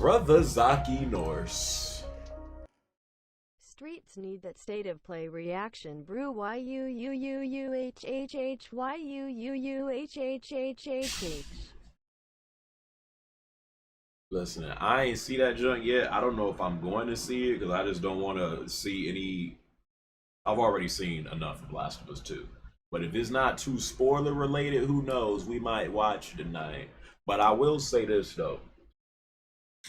Brother Zaki Norse. Streets need that state of play reaction. Brew yuuuuhhhyuuuhhhh. Listen, I ain't see that junk yet. I don't know if I'm going to see it because I just don't want to see any. I've already seen enough of Last of Us 2. But if it's not too spoiler related, who knows? We might watch it tonight. But I will say this though.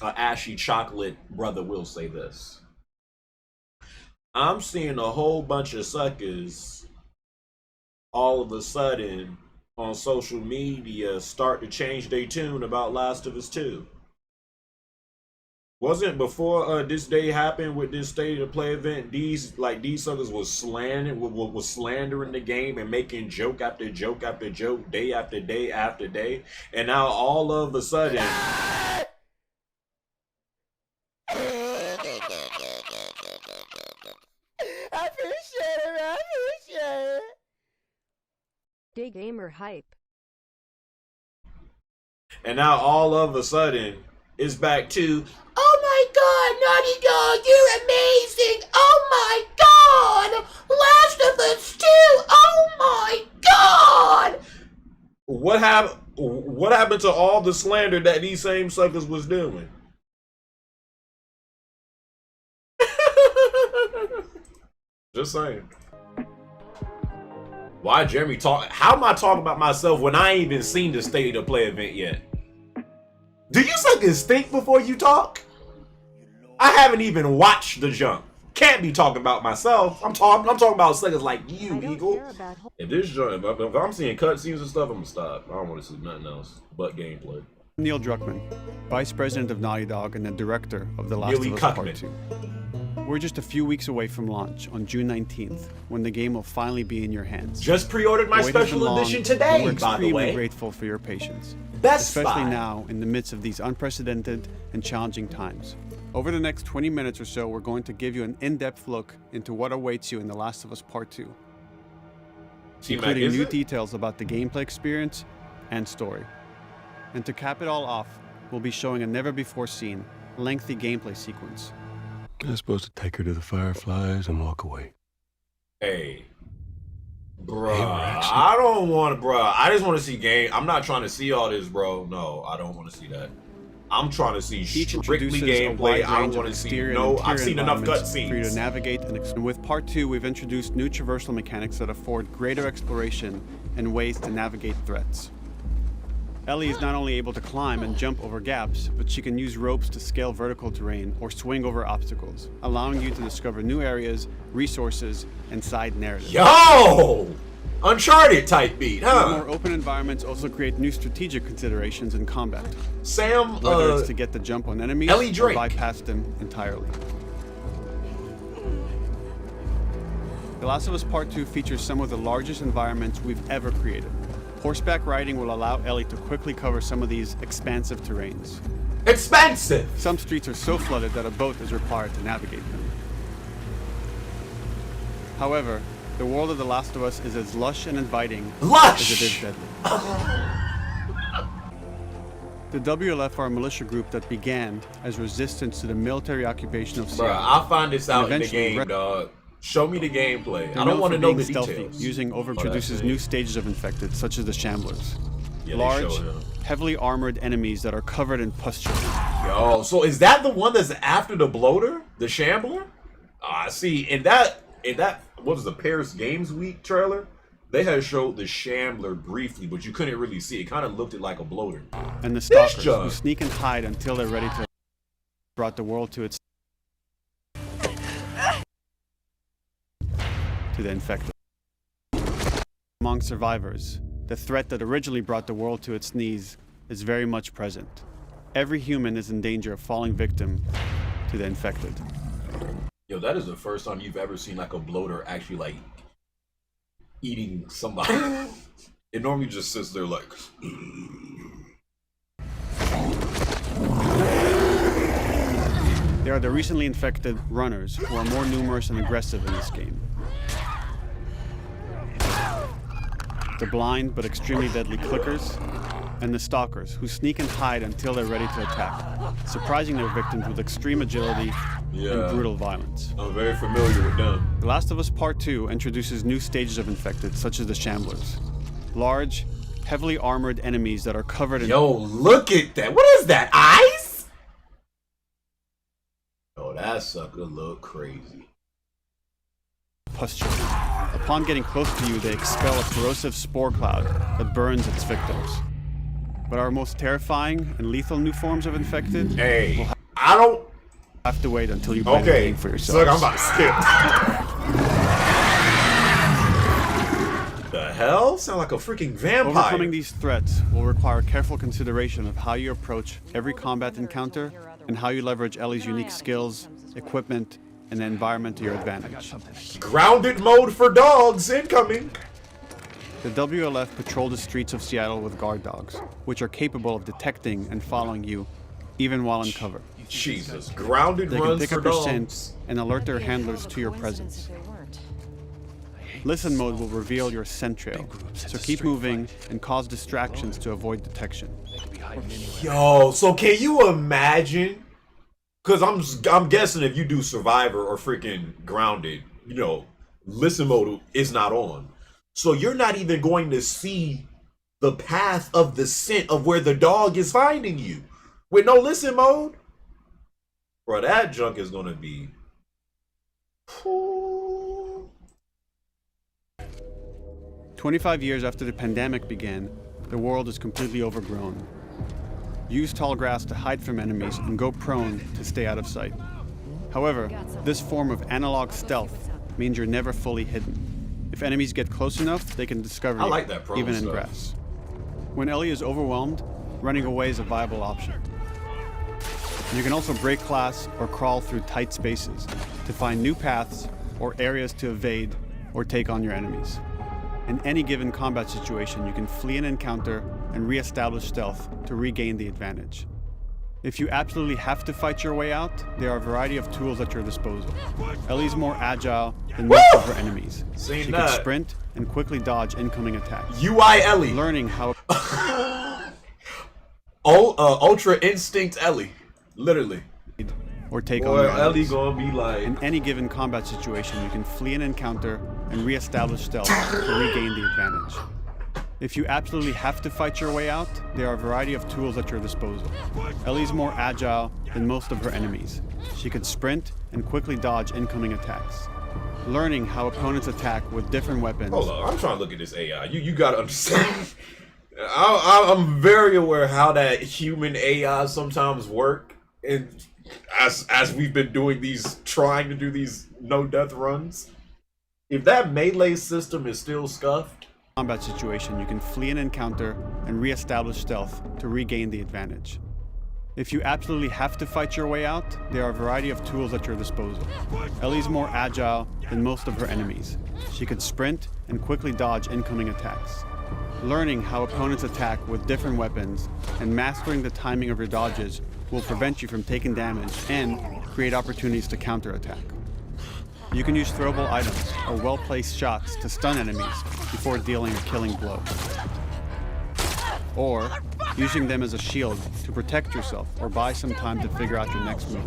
Ashy Chocolate brother will say this. I'm seeing a whole bunch of suckers all of a sudden on social media start to change their tune about Last of Us 2. Wasn't before this day happened with this state of play event, these suckers was slandering the game and making joke after joke after joke, day after day after day, and now all of a sudden I appreciate it, man. I appreciate it. Day gamer hype. and now all of a sudden it's back to, oh my god, Naughty Dog, you're amazing. Oh my god, Last of Us 2. Oh my god. What happened to all the slander that these same suckers was doing? Just saying. Why Jeremy talk? How am I talking about myself when I ain't even seen the state of play event yet? Do you suckers think before you talk? I haven't even watched the jump. Can't be talking about myself. I'm talking about suckers like you, Eagle. If this jump, if I'm seeing cutscenes and stuff, I'm gonna stop. I don't want to see nothing else but gameplay. Neil Druckmann, Vice President of Naughty Dog and the Director of The Last of Us Part 2. We're just a few weeks away from launch on June 19th, when the game will finally be in your hands. Just pre-ordered my special edition today, we're by the way. extremely grateful for your patience, Best especially Buy. now in the midst of these unprecedented and challenging times. Over the next 20 minutes or so, we're going to give you an in-depth look into what awaits you in The Last of Us Part 2, including new details about the gameplay experience and story. And to cap it all off, we'll be showing a never-before-seen, lengthy gameplay sequence. I was supposed to take her to the Fireflies and walk away. Hey, bruh, I don't want to, bruh. I just want to see game. I'm not trying to see all this, bro. No, I don't want to see that. I'm trying to see strictly gameplay. I don't want to see no. I've seen enough cutscenes for you to navigate. And with Part 2, we've introduced new traversal mechanics that afford greater exploration and ways to navigate threats. Ellie is not only able to climb and jump over gaps, but she can use ropes to scale vertical terrain or swing over obstacles, allowing you to discover new areas, resources, and side narratives. Yo! Uncharted type beat, huh? More open environments also create new strategic considerations in combat. Sam, whether it's to get the jump on enemies Ellie or Drake. bypass them entirely. The Last of Us Part 2 features some of the largest environments we've ever created. Horseback riding will allow Ellie to quickly cover some of these expansive terrains. Expansive! Some streets are so flooded that a boat is required to navigate them. However, the world of The Last of Us is as lush and inviting as it is deadly. The WLF are a militia group that began as resistance to the military occupation of Seattle. Bruh, I'll find this out in the game, dog. Show me the gameplay. I don't want to know the details. Using introduces new stages of infected, such as the Shamblers. Yeah, large, heavily armored enemies that are covered in pustules. Yo, so is that the one that's after the bloater? The Shambler? See, in that what was the Paris Games Week trailer? They had showed the Shambler briefly, but you couldn't really see. It kind of looked like a bloater. And the Stalkers, who sneak and hide until they're ready to brought the world to its to the infected. Among survivors, the threat that originally brought the world to its knees is very much present. Every human is in danger of falling victim to the infected. Yo, that is the first time you've ever seen like a bloater actually like eating somebody. It normally just sits there like. They are the recently infected runners who are more numerous and aggressive in this game. The blind but extremely deadly clickers, and the stalkers, who sneak and hide until they're ready to attack, surprising their victims with extreme agility and brutal violence. I'm very familiar with them. The Last of Us Part 2 introduces new stages of infected, such as the Shamblers. Large, heavily armored enemies that are covered in Yo, look at that. What is that? Ice? Oh, that sucker look crazy. pustules. Upon getting close to you, they expel a corrosive spore cloud that burns its victims. But our most terrifying and lethal new forms of infected Hey, I don't... have to wait until you play the game for yourself. Look, I'm about to skip. The hell? Sound like a freaking vampire. Overcoming these threats will require careful consideration of how you approach every combat encounter and how you leverage Ellie's unique skills, equipment, and the environment to your advantage. Grounded mode for dogs incoming. The WLF patrol the streets of Seattle with guard dogs, which are capable of detecting and following you, even while in cover. Jesus, grounded They can runs pick for up your dogs. scent and alert their handlers to your presence. Listen mode will reveal your scent trail, so keep moving and cause distractions to avoid detection. Yo, so can you imagine? Because I'm guessing if you do Survivor or freaking Grounded, you know, listen mode is not on. So you're not even going to see the path of the scent of where the dog is finding you. With no listen mode? Bro, that junk is going to be... 25 years after the pandemic began, the world is completely overgrown. Use tall grass to hide from enemies and go prone to stay out of sight. However, this form of analog stealth means you're never fully hidden. If enemies get close enough, they can discover I you, like that prone even in stuff. grass. When Ellie is overwhelmed, running away is a viable option. You can also break glass or crawl through tight spaces to find new paths or areas to evade or take on your enemies. In any given combat situation, you can flee an encounter and re-establish stealth to regain the advantage. If you absolutely have to fight your way out, there are a variety of tools at your disposal. Ellie's more agile than most of her enemies. Seen She that. can sprint and quickly dodge incoming attacks. UI Ellie. Learning how Ultra Instinct Ellie. Literally. or take Boy, on your Ellie enemies. gonna be like... In any given combat situation, you can flee an encounter and re-establish stealth to regain the advantage. If you absolutely have to fight your way out, there are a variety of tools at your disposal. Ellie's more agile than most of her enemies. She can sprint and quickly dodge incoming attacks. Learning how opponents attack with different weapons. Hold on, I'm trying to look at this AI. You gotta understand. I'm very aware how that human AI sometimes work, and as we've been doing these, trying to do these no death runs. If that melee system is still scuffed, Combat situation, you can flee an encounter and re-establish stealth to regain the advantage. If you absolutely have to fight your way out, there are a variety of tools at your disposal. Ellie's more agile than most of her enemies. She can sprint and quickly dodge incoming attacks. Learning how opponents attack with different weapons and mastering the timing of your dodges will prevent you from taking damage and create opportunities to counterattack. You can use throwable items or well-placed shots to stun enemies before dealing a killing blow. Or using them as a shield to protect yourself or buy some time to figure out your next move.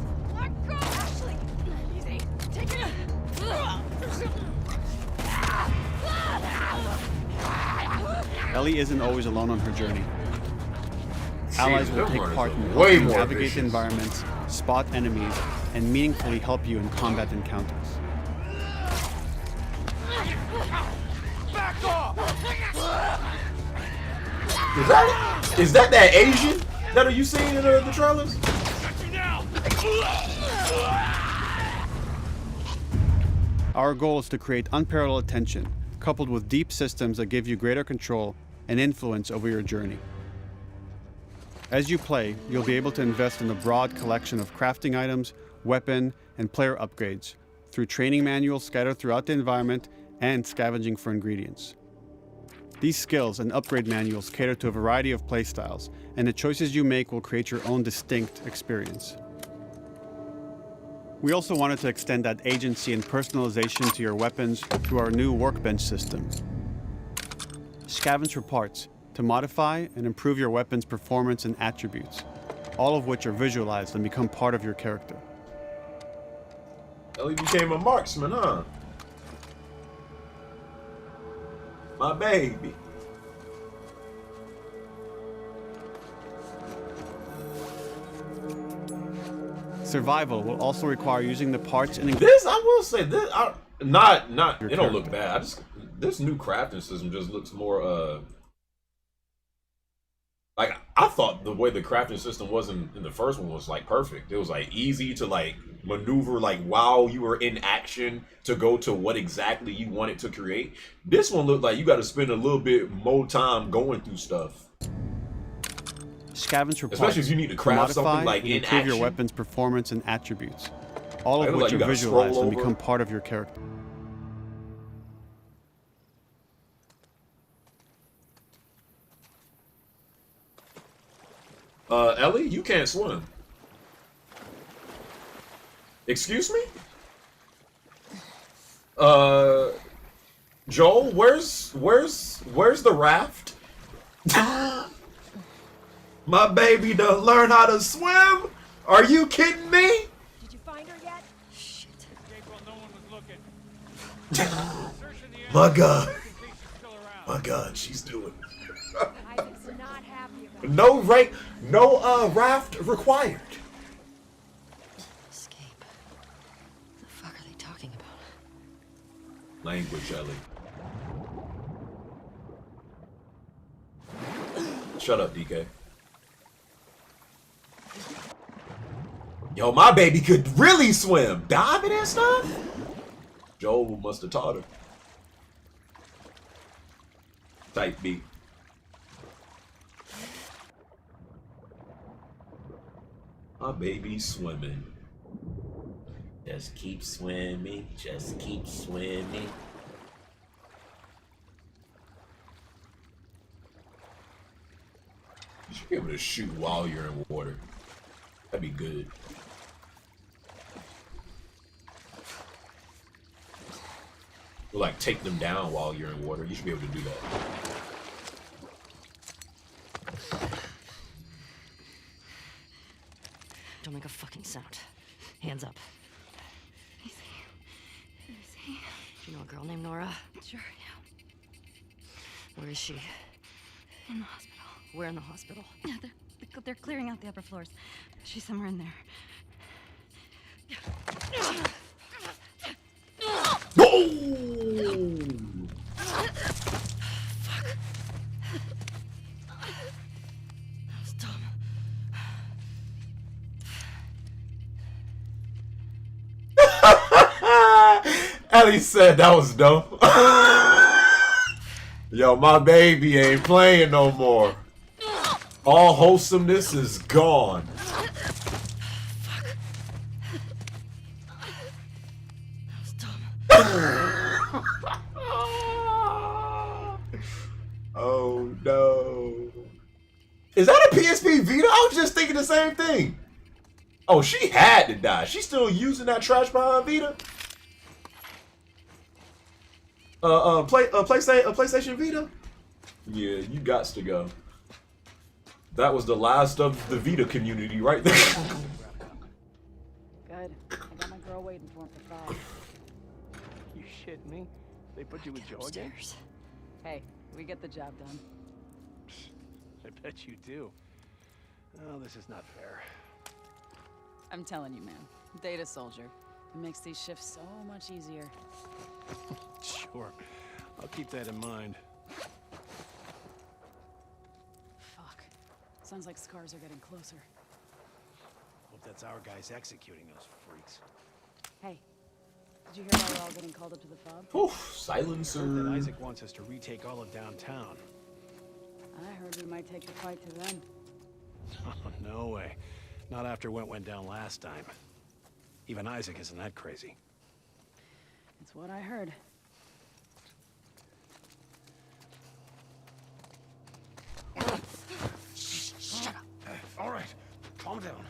Ellie isn't always alone on her journey. Allies will them take runners part are in way helping you more navigate the vicious. environments, spot enemies, and meaningfully help you in combat encounters. is that Asian that are you seeing in the trailers? Our goal is to create unparalleled tension, coupled with deep systems that give you greater control and influence over your journey. As you play, you'll be able to invest in a broad collection of crafting items, weapon, and player upgrades through training manuals scattered throughout the environment and scavenging for ingredients. These skills and upgrade manuals cater to a variety of playstyles, and the choices you make will create your own distinct experience. We also wanted to extend that agency and personalization to your weapons through our new workbench system. Scavenge for parts, to modify and improve your weapon's performance and attributes, all of which are visualized and become part of your character. Ellie became a marksman, huh? My baby. Survival will also require using the parts and This, I will say, this, not, Your it don't look character. bad. I just, this new crafting system just looks more, like, I thought the way the crafting system was in the first one was, like, perfect. It was, like, easy to, like, maneuver, like, while you were in action to go to what exactly you wanted to create. This one looked like you got to spend a little bit more time going through stuff. scavenge for Especially parts if you need to to craft something, modify like, and in improve your action. weapon's performance and attributes, all Like, of it look which like you are gotta scroll visualized and over. become part of your character. Ellie, you can't swim. Excuse me? Joel, where's the raft? My baby done learn how to swim? Are you kidding me? Did you find her yet? Shit. My God. My God, she's doing Isaac's not happy about it. no rank, no raft required. Escape. What the fuck are they talking about? Language, Ellie. Shut up, DK. Yo, my baby could really swim. Diving and stuff? Joel must have taught her. Type B. My baby's swimming. Just keep swimming. Just keep swimming. You should be able to shoot while you're in water. That'd be good. Or like take them down while you're in water. You should be able to do that. Don't make a fucking sound. Hands up. Do you know a girl named Nora? Sure, yeah. Where is she? In the hospital. Where in the hospital? Yeah, they're clearing out the upper floors. She's somewhere in there. That was dumb. Ellie said that was dumb. Yo, my baby ain't playing no more. All wholesomeness is gone. That was dumb. Oh no. Is that a PSP Vita? I was just thinking the same thing. Oh, she had to die. She's still using that trash behind Vita? PlayStation Vita? Yeah, you gots to go. That was the last of the Vita community right there. Good. I got my girl waiting for him for 5. You shitting me? They put you with Joe again? Upstairs. Hey, we get the job done. I bet you do. Oh, this is not fair. I'm telling you, man. Data soldier. It makes these shifts so much easier. Sure. I'll keep that in mind. Fuck. Sounds like scars are getting closer. Hope that's our guys executing those freaks. Hey, did you hear how we're all getting called up to the fob? Oof, Heard that silencer. Isaac wants us to retake all of downtown. I heard we might take the fight to them. Oh, no way. Not after what went down last time. Even Isaac isn't that crazy. It's what I heard. Shut up. All right. Calm down.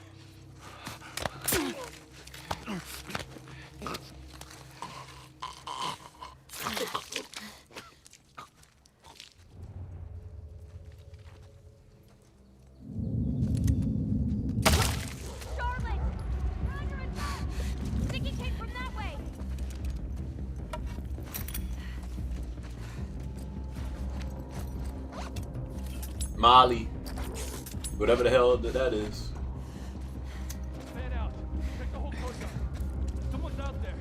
Molly. Whatever the hell that is. Fan out. Check the whole coast out. Someone's out there.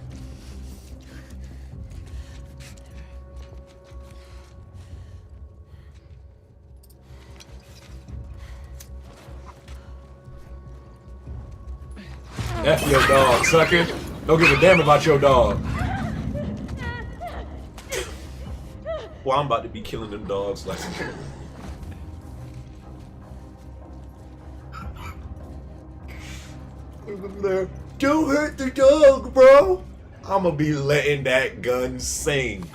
F your dog, sucker. Don't give a damn about your dog. Well, I'm about to be killing them dogs like. Don't hurt the dog, bro. I'ma be letting that gun sing.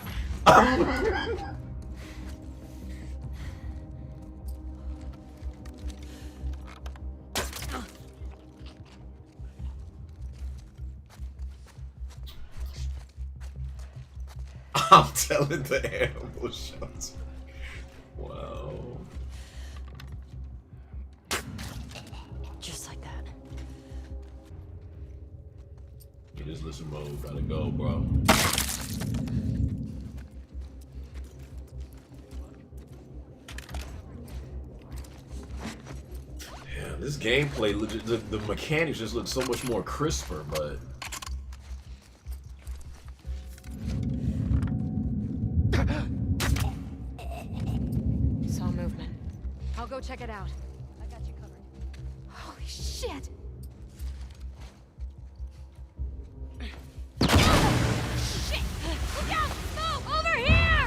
I'm telling the animal shelter. Wow. Just like that. Yeah, this listen mode gotta go, bro. Yeah, this gameplay, legit, the mechanics just look so much more crisper, but. Saw movement. I'll go check it out. I got you covered. Holy shit! Shit! Look out! Move! Over here!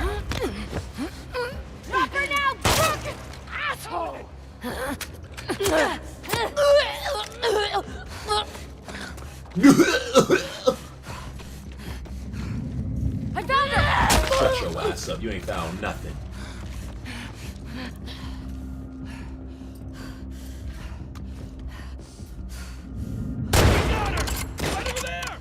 Drop her now, crook! Asshole! I found her! Shut your ass up. You ain't found nothing. Right over there!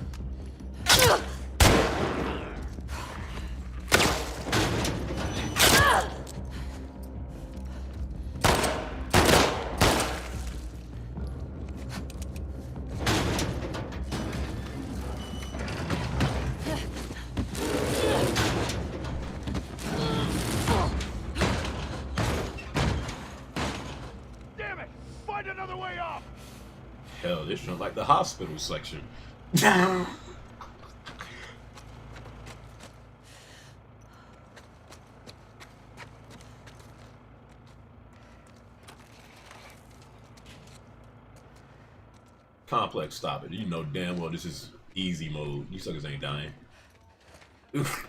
Damn it! Find another way off! Hell, this shit like the hospital section. Complex, stop it. You know damn well this is easy mode. You suckers ain't dying. Oof.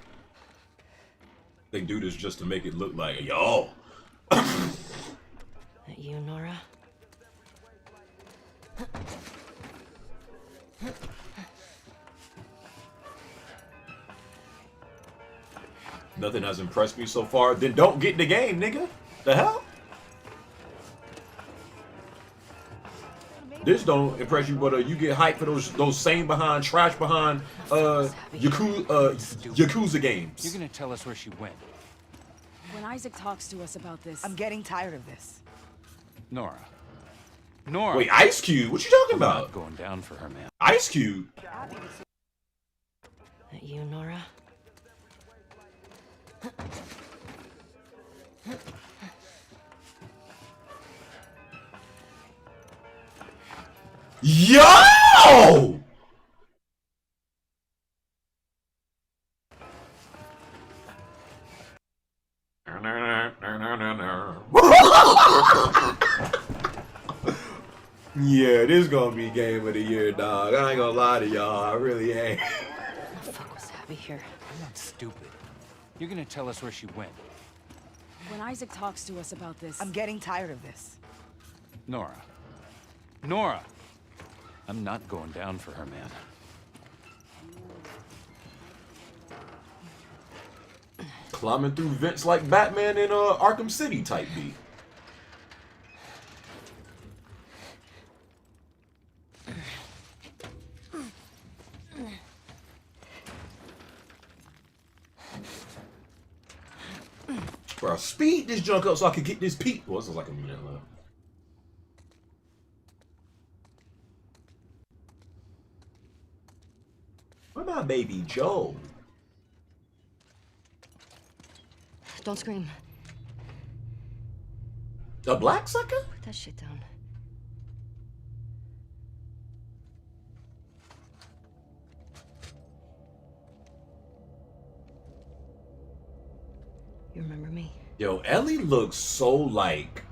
They do this just to make it look like, yo. That you, Nora? Nothing has impressed me so far. Then don't get the game, nigga. The hell? This don't impress you, but you get hyped for those same behind trash behind Yakuza games. You're gonna tell us where she went. When Isaac talks to us about this, I'm getting tired of this. Nora. Nora! Wait, Ice Cube? What you talking I'm not about? going down for her, man. Ice Cube? That you, Nora? Yo! Yeah, this gonna be game of the year, dog. I ain't gonna lie to y'all. I really ain't. What the fuck was Abby here? I'm not stupid. You're gonna tell us where she went. when Isaac talks to us about this, I'm getting tired of this. Nora. Nora! I'm not going down for her, man. Climbing through vents like Batman in Arkham City type beat. Bro, speed this junk up so I can get this peak. Well, this is like a minute left. Where my baby Joe? Don't scream. A black sucker? Put that shit down. You remember me? Yo, Ellie looks so like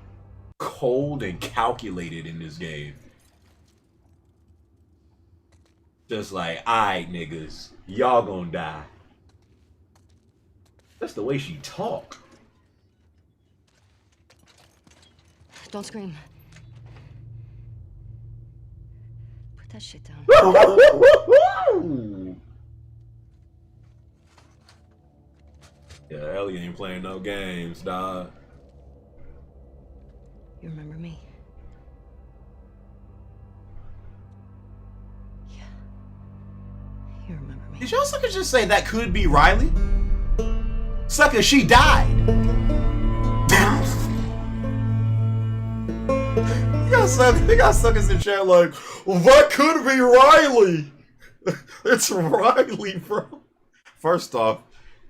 cold and calculated in this game. Just like, alright, niggas, y'all gonna die. That's the way she talk. Don't scream. Put that shit down. Yeah, Ellie ain't playing no games, dog. You remember me? Yeah. You remember me? Did y'all suckers just say that could be Riley? Sucker, she died. You got suckers in chat like, well, that could be Riley. It's Riley, bro. First off,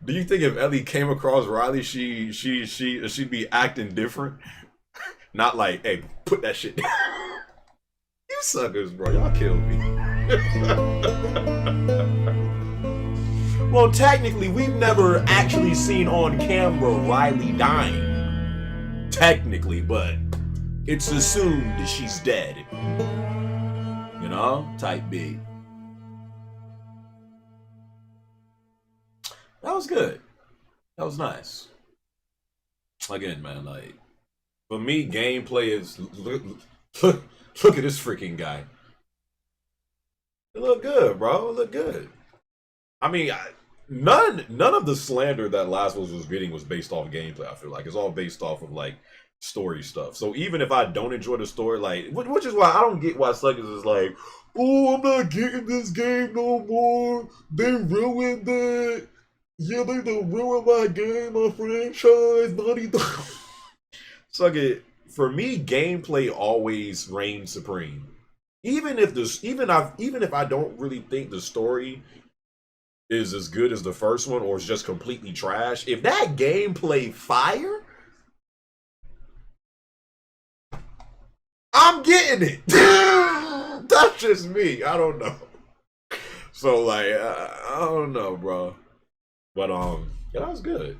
do you think if Ellie came across Riley, she'd be acting different? Not like, hey, put that shit down. You suckers, bro. Y'all killed me. Well, technically, we've never actually seen on camera Riley dying. Technically, but it's assumed that she's dead. You know? Type B. That was good. That was nice. Again, man, like, for me, gameplay is look at this freaking guy. It look good, bro. It look good. I mean, none of the slander that Last of Us was getting was based off gameplay. I feel like it's all based off of like story stuff. So even if I don't enjoy the story, like, which is why I don't get why Suckers is like, oh, I'm not getting this game no more. They ruined it. Yeah, they done ruined my game, my franchise, Naughty Dog. Suck it. For me, gameplay always reigns supreme. Even if I don't really think the story is as good as the first one or is just completely trash, if that gameplay fire, I'm getting it. That's just me. I don't know. So like, I don't know, bro. But yeah, that was good.